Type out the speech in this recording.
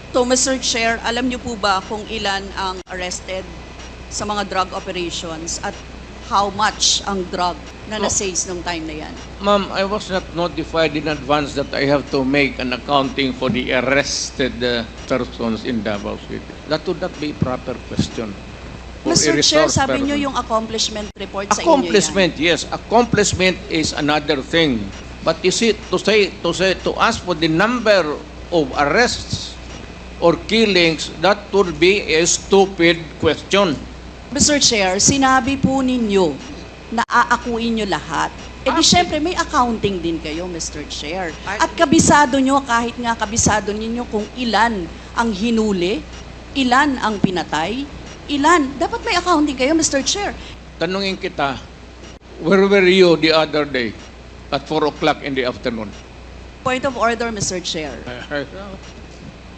So, Mr. Chair, alam niyo po ba kung ilan ang arrested sa mga drug operations at how much ang drug na na-seize nung time na yan? Ma'am, I was not notified in advance that I have to make an accounting for the arrested persons in Davao City. That would not be a proper question. For a Mr. Chair, resource sabi niyo person. yung accomplishment report sa inyo yan. Accomplishment, yes. Accomplishment is another thing. But is it to ask for the number of arrests or killings, that would be a stupid question. Mr. Chair, sinabi po ninyo na aakuin nyo lahat. Eh di syempre may accounting din kayo, Mr. Chair. At kabisado nyo, kahit nga kabisado ninyo kung ilan ang hinuli, ilan ang pinatay, ilan. Dapat may accounting kayo, Mr. Chair. Tanungin kita, where were you the other day at 4 o'clock in the afternoon? Point of order, Mr. Chair.